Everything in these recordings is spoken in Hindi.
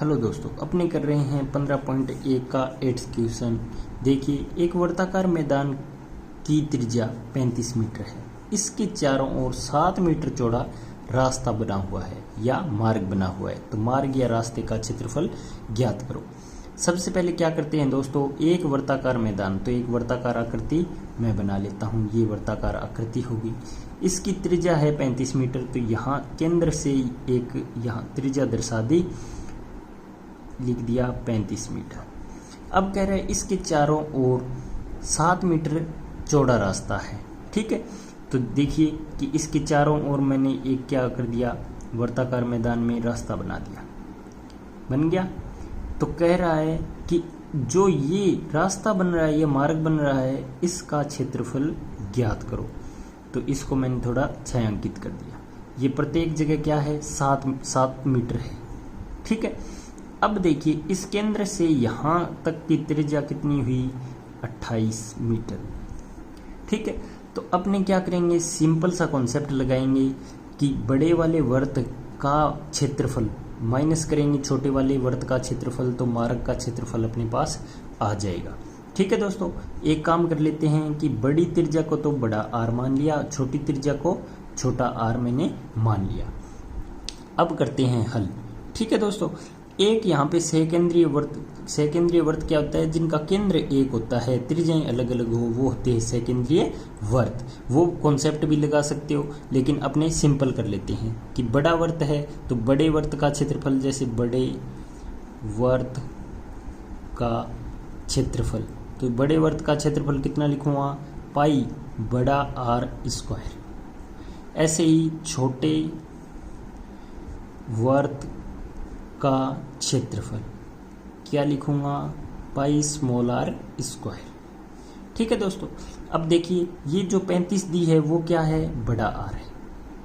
हेलो दोस्तों, अपने कर रहे हैं 15.1 का 8th क्वेश्चन। देखिए, एक वर्ताकार मैदान की त्रिज्या 35 मीटर है। इसके चारों ओर 7 मीटर चौड़ा रास्ता बना हुआ है या मार्ग बना हुआ है। तो मार्ग या रास्ते का क्षेत्रफल ज्ञात करो। सबसे पहले क्या करते हैं दोस्तों, एक वर्ताकार मैदान, तो एक वर्ताकार आकृति मैं बना लेता हूँ। ये वर्ताकार आकृति होगी, इसकी त्रिज्या है 35 मीटर। तो यहाँ केंद्र से एक यहाँ त्रिज्या दर्शा दी, लिख दिया 35 मीटर। अब कह रहे हैं इसके चारों ओर 7 मीटर चौड़ा रास्ता है। ठीक है, तो देखिए कि इसके चारों ओर मैंने एक क्या कर दिया, वर्ताकार मैदान में रास्ता बना दिया, बन गया। तो कह रहा है कि जो ये रास्ता बन रहा है, ये मार्ग बन रहा है, इसका क्षेत्रफल ज्ञात करो। तो इसको मैंने थोड़ा छायांकित कर दिया। ये प्रत्येक जगह क्या है, 7 मीटर है। ठीक है, अब देखिए इस केंद्र से यहाँ तक की त्रिज्या कितनी हुई, 28 मीटर। ठीक है, तो अपने क्या करेंगे, सिंपल सा कॉन्सेप्ट लगाएंगे कि बड़े वाले वर्त का क्षेत्रफल माइनस करेंगे छोटे वाले वर्त का क्षेत्रफल, तो मार्ग का क्षेत्रफल अपने पास आ जाएगा। ठीक है दोस्तों, एक काम कर लेते हैं कि बड़ी त्रिज्या को तो बड़ा आर मान लिया, छोटी त्रिज्या को छोटा आर मैंने मान लिया। अब करते हैं हल। ठीक है दोस्तों, एक यहाँ पे सकेंद्रीय वर्त क्या होता है, जिनका केंद्र एक होता है, त्रिज्याएं अलग अलग हो, वो होते हैं सकेंद्रीय वर्त। वो कॉन्सेप्ट भी लगा सकते हो, लेकिन अपने सिंपल कर लेते हैं कि बड़ा वर्त है तो बड़े वर्त का क्षेत्रफल, जैसे बड़े वर्त का क्षेत्रफल, तो बड़े वर्त का क्षेत्रफल कितना लिखूंगा, पाई बड़ा आर स्क्वायर। ऐसे ही छोटे वर्त का क्षेत्रफल क्या लिखूंगा, पाई स्मॉल आर स्क्वायर। ठीक है दोस्तों, अब देखिए ये जो 35 दी है वो क्या है, बड़ा आर है।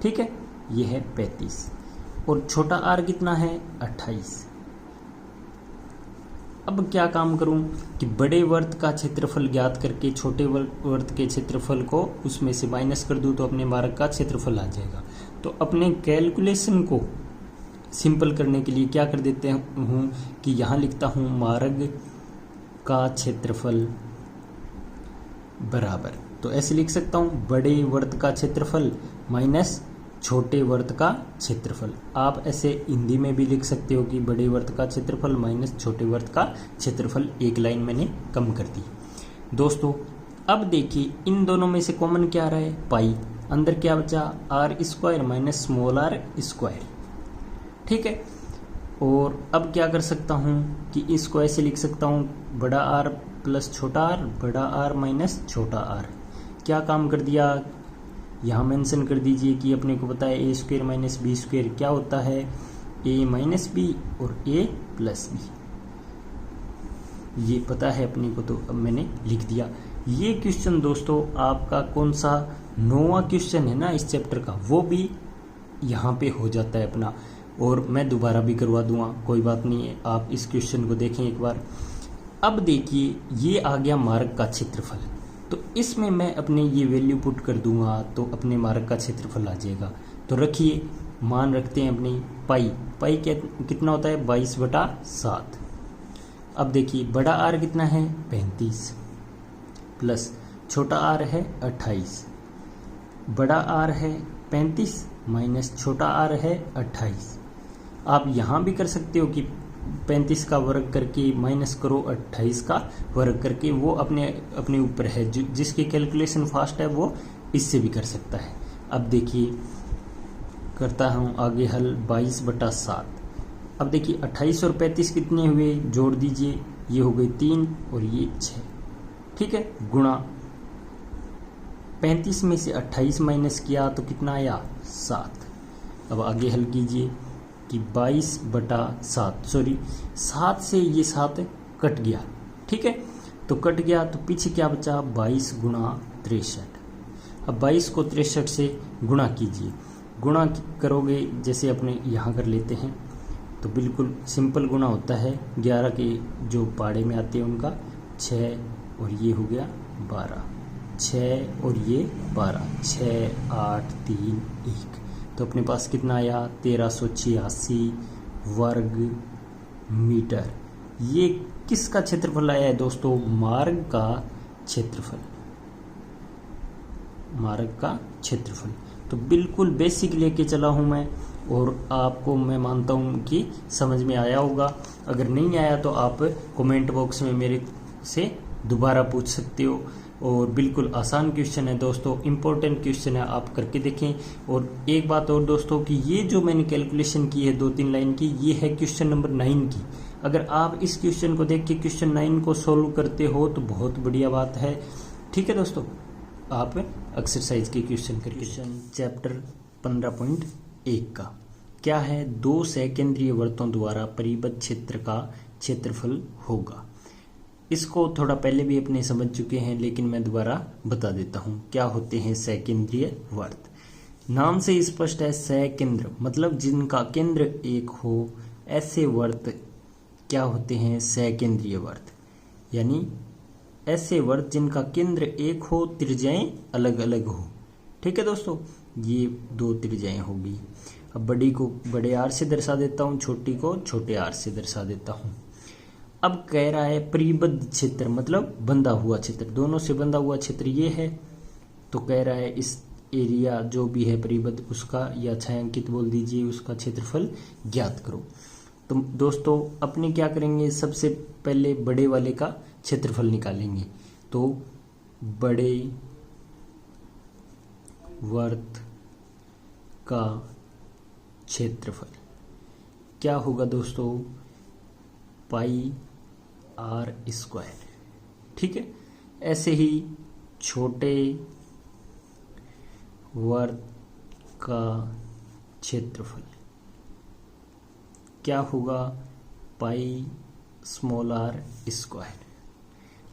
ठीक है, ये है 35 और छोटा आर कितना है, 28। अब क्या काम करूं कि बड़े वर्त का क्षेत्रफल ज्ञात करके छोटे वर्त के क्षेत्रफल को उसमें से माइनस कर दूं तो अपने मार्ग का क्षेत्रफल आ जाएगा। तो अपने कैलकुलेशन को सिंपल करने के लिए क्या कर देते हूँ कि यहाँ लिखता हूँ मार्ग का क्षेत्रफल बराबर, तो ऐसे लिख सकता हूँ बड़े वर्त का क्षेत्रफल माइनस छोटे वर्त का क्षेत्रफल। आप ऐसे हिंदी में भी लिख सकते हो कि बड़े वर्त का क्षेत्रफल माइनस छोटे वर्त का क्षेत्रफल। एक लाइन मैंने कम कर दी दोस्तों। अब देखिए इन दोनों में से कॉमन क्या रहा है, पाई, अंदर क्या बचा, R square minus small R square. ठीक है, और अब क्या कर सकता हूँ कि इसको ऐसे लिख सकता हूँ बड़ा आर प्लस छोटा आर, बड़ा आर माइनस छोटा आर। क्या काम कर दिया, यहाँ मेंशन कर दीजिए कि अपने को पता है ए स्क्वायर माइनस बी स्क्वायर क्या होता है, ए माइनस बी और ए प्लस बी, ये पता है अपने को, तो अब मैंने लिख दिया। ये क्वेश्चन दोस्तों आपका कौन सा 9वां क्वेश्चन है ना इस चैप्टर का, वो भी यहाँ पे हो जाता है अपना, और मैं दोबारा भी करवा दूंगा, कोई बात नहीं है। आप इस क्वेश्चन को देखें एक बार। अब देखिए ये आ गया मार्ग का क्षेत्रफल, तो इसमें मैं अपने ये वैल्यू पुट कर दूंगा तो अपने मार्ग का क्षेत्रफल आ जाएगा। तो रखिए, मान रखते हैं अपनी पाई कितना होता है, 22/7। अब देखिए बड़ा आर कितना है, 35 प्लस छोटा आर है 28। बड़ा आर है 35 माइनस छोटा आर है 28। आप यहाँ भी कर सकते हो कि 35 का वर्ग करके माइनस करो 28 का वर्ग करके, वो अपने ऊपर है, जिसकी कैलकुलेशन फास्ट है वो इससे भी कर सकता है। अब देखिए करता हूँ आगे हल, 22/7। अब देखिए 28 और 35 कितने हुए, जोड़ दीजिए, ये हो गई 3 और ये 6। ठीक है, गुणा 35 में से 28 माइनस किया तो कितना आया, 7। अब आगे हल कीजिए कि 22/7, सॉरी 7 से ये 7 कट गया। ठीक है, तो कट गया तो पीछे क्या बचा, 22 गुणा 63। अब 22 को 63 से गुणा कीजिए, गुणा करोगे जैसे अपने यहाँ कर लेते हैं तो बिल्कुल सिंपल गुणा होता है। 11 के जो पाड़े में आते हैं उनका 6 और ये हो गया 12, 6 और ये 12, 6 8 3 1, तो अपने पास कितना आया 1386 वर्ग मीटर। ये किसका क्षेत्रफल आया है दोस्तों? मार्ग का क्षेत्रफल, मार्ग का क्षेत्रफल। तो बिल्कुल बेसिक लेके चला हूँ मैं, और आपको मैं मानता हूँ कि समझ में आया होगा। अगर नहीं आया तो आप कमेंट बॉक्स में मेरे से दोबारा पूछ सकते हो। और बिल्कुल आसान क्वेश्चन है दोस्तों, इम्पोर्टेंट क्वेश्चन है, आप करके देखें। और एक बात और दोस्तों कि ये जो मैंने कैलकुलेशन की है 2-3 लाइन की, ये है क्वेश्चन नंबर 9 की। अगर आप इस क्वेश्चन को देख के क्वेश्चन 9 को सोल्व करते हो तो बहुत बढ़िया बात है। ठीक है दोस्तों, आप एक्सरसाइज के क्वेश्चन करके। क्वेश्चन चैप्टर 15.1 का क्या है? 2 सकेंद्रीय वृत्तों द्वारा परिबद्ध क्षेत्र का क्षेत्रफल होगा। इसको थोड़ा पहले भी अपने समझ चुके हैं, लेकिन मैं दोबारा बता देता हूँ क्या होते हैं सकेंद्रीय वृत्त। नाम से स्पष्ट है, सकेंद्र मतलब जिनका केंद्र एक हो, ऐसे वृत्त क्या होते हैं? सकेंद्रीय वृत्त। यानी ऐसे वृत्त जिनका केंद्र एक हो, त्रिज्याएं अलग अलग हो। ठीक है दोस्तों, ये 2 त्रिज्याएं होगी। अब बड़ी को बड़े आर से दर्शा देता हूँ, छोटी को छोटे आर से दर्शा देता हूँ। अब कह रहा है परिबद्ध क्षेत्र मतलब बंधा हुआ क्षेत्र, दोनों से बंधा हुआ क्षेत्र ये है। तो कह रहा है इस एरिया जो भी है परिबद्ध उसका, या छायांकित बोल दीजिए, उसका क्षेत्रफल ज्ञात करो। तो दोस्तों अपने क्या करेंगे, सबसे पहले बड़े वाले का क्षेत्रफल निकालेंगे। तो बड़े वृत्त का क्षेत्रफल क्या होगा दोस्तों? पाई आर स्क्वायर। ठीक है, ऐसे ही छोटे वृत्त का क्षेत्रफल क्या होगा? Pi small R square.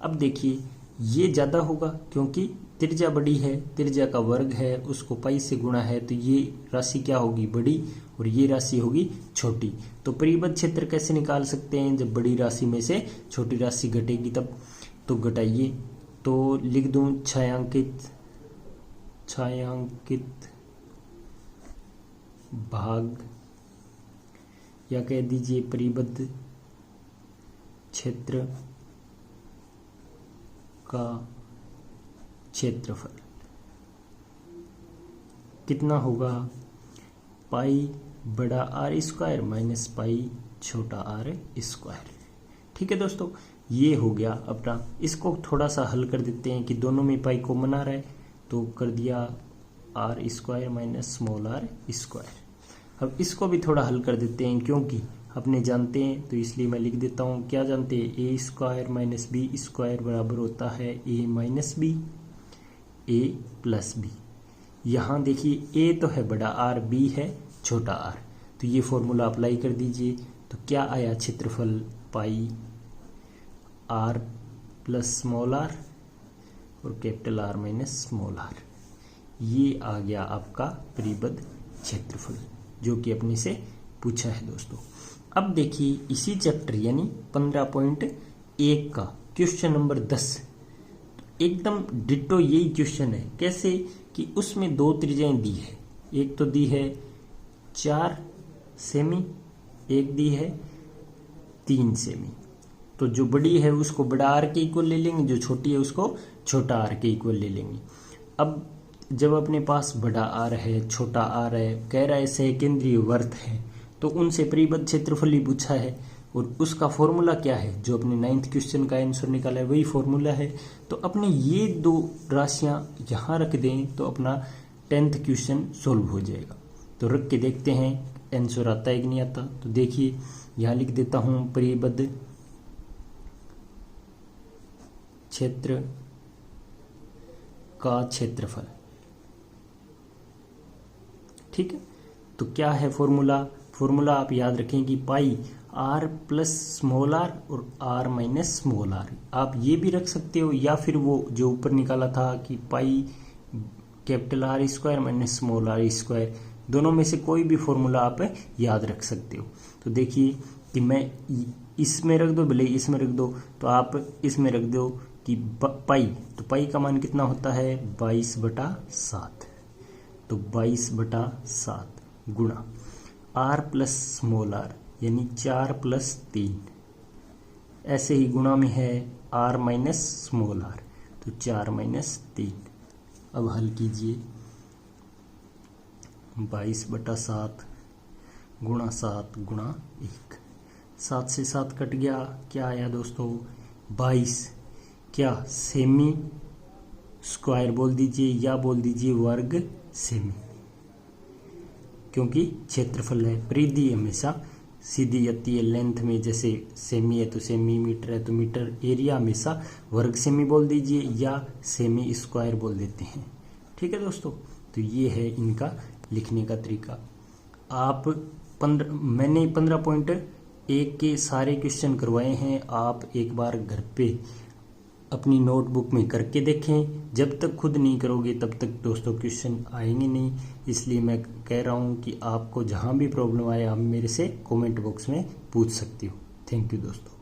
अब देखिए ये ज़्यादा होगा क्योंकि त्रिज्या बड़ी है, त्रिज्या का वर्ग है, उसको पाई से गुणा है, तो ये राशि क्या होगी? बड़ी, और ये राशि होगी छोटी। तो परिबद्ध क्षेत्र कैसे निकाल सकते हैं? जब बड़ी राशि में से छोटी राशि घटेगी तब। तो घटाइए, तो लिख दूं छायांकित भाग, या कह दीजिए परिबद्ध क्षेत्र का क्षेत्रफल कितना होगा? पाई बड़ा आर स्क्वायर माइनस पाई छोटा आर स्क्वायर। ठीक है दोस्तों, ये हो गया अपना। इसको थोड़ा सा हल कर देते हैं कि दोनों में पाई कॉमन आ रहा है, तो कर दिया R square minus small R square. अब इसको भी थोड़ा हल कर देते हैं क्योंकि अपने जानते हैं, तो इसलिए मैं लिख देता हूँ। क्या जानते हैं? ए स्क्वायर माइनस बी स्क्वायर बराबर होता है ए माइनस बी, ए प्लस बी। यहाँ देखिए ए तो है बड़ा आर, बी है छोटा आर, तो ये फॉर्मूला अप्लाई कर दीजिए। तो क्या आया? क्षेत्रफल pi R plus small R और capital R minus small R. ये आ गया आपका परिबद्ध क्षेत्रफल, जो कि अपने से पूछा है दोस्तों। अब देखिए इसी चैप्टर यानी 15.1 का क्वेश्चन नंबर 10, एकदम डिट्टो यही क्वेश्चन है। कैसे कि उसमें 2 त्रिज्याएं दी है, एक तो दी है 4 सेमी, एक दी है 3 सेमी। तो जो बड़ी है उसको बड़ा आर के इक्वल ले लेंगे, जो छोटी है उसको छोटा आर के इक्वल ले लेंगे। अब जब अपने पास बड़ा आर है, छोटा आर है, कह रहा है सकेंद्रीय वृत्त है, तो उनसे परिबद्ध क्षेत्रफल ही पूछा है। और उसका फॉर्मूला क्या है? जो अपने 9th क्वेश्चन का आंसर निकाला है वही फॉर्मूला है। तो अपने ये 2 राशियां यहाँ रख दें तो अपना 10th क्वेश्चन सोल्व हो जाएगा। तो रख के देखते हैं आंसर आता है कि नहीं आता। तो देखिए यहाँ लिख देता हूँ परिबद्ध क्षेत्र का क्षेत्रफल। ठीक है, तो क्या है फॉर्मूला? फॉर्मूला आप याद रखें कि पाई आर प्लस स्मॉल आर और आर माइनस स्मॉल आर। आप ये भी रख सकते हो, या फिर वो जो ऊपर निकाला था कि pi capital R square minus small R square, दोनों में से कोई भी फॉर्मूला आप याद रख सकते हो। तो देखिए कि मैं इसमें रख दो, भले इसमें रख दो, तो आप इसमें रख दो कि पाई, तो पाई का मान कितना होता है? 22/7। तो 22/7 गुणा आर प्लस स्मॉल आर, यानी 4 + 3। ऐसे ही गुणा में है r - स्मॉल r, तो 4 - 3। अब हल कीजिए, 22/7 गुणा 7 गुणा 1, 7 से 7 कट गया, क्या आया दोस्तों 22। क्या सेमी स्क्वायर बोल दीजिए या बोल दीजिए वर्ग सेमी, क्योंकि क्षेत्रफल है, परिधि हमेशा सीधी आती है लेंथ में, जैसे सेमी है तो सेमी, मीटर है तो मीटर, एरिया हमेशा वर्ग सेमी बोल दीजिए या सेमी स्क्वायर बोल देते हैं। ठीक है दोस्तों, तो ये है इनका लिखने का तरीका। मैंने 15.1 के सारे क्वेश्चन करवाए हैं, आप एक बार घर पे अपनी नोटबुक में करके देखें। जब तक खुद नहीं करोगे तब तक दोस्तों क्वेश्चन आएंगे नहीं, इसलिए मैं कह रहा हूँ कि आपको जहाँ भी प्रॉब्लम आए आप मेरे से कमेंट बॉक्स में पूछ सकते हो। थैंक यू दोस्तों।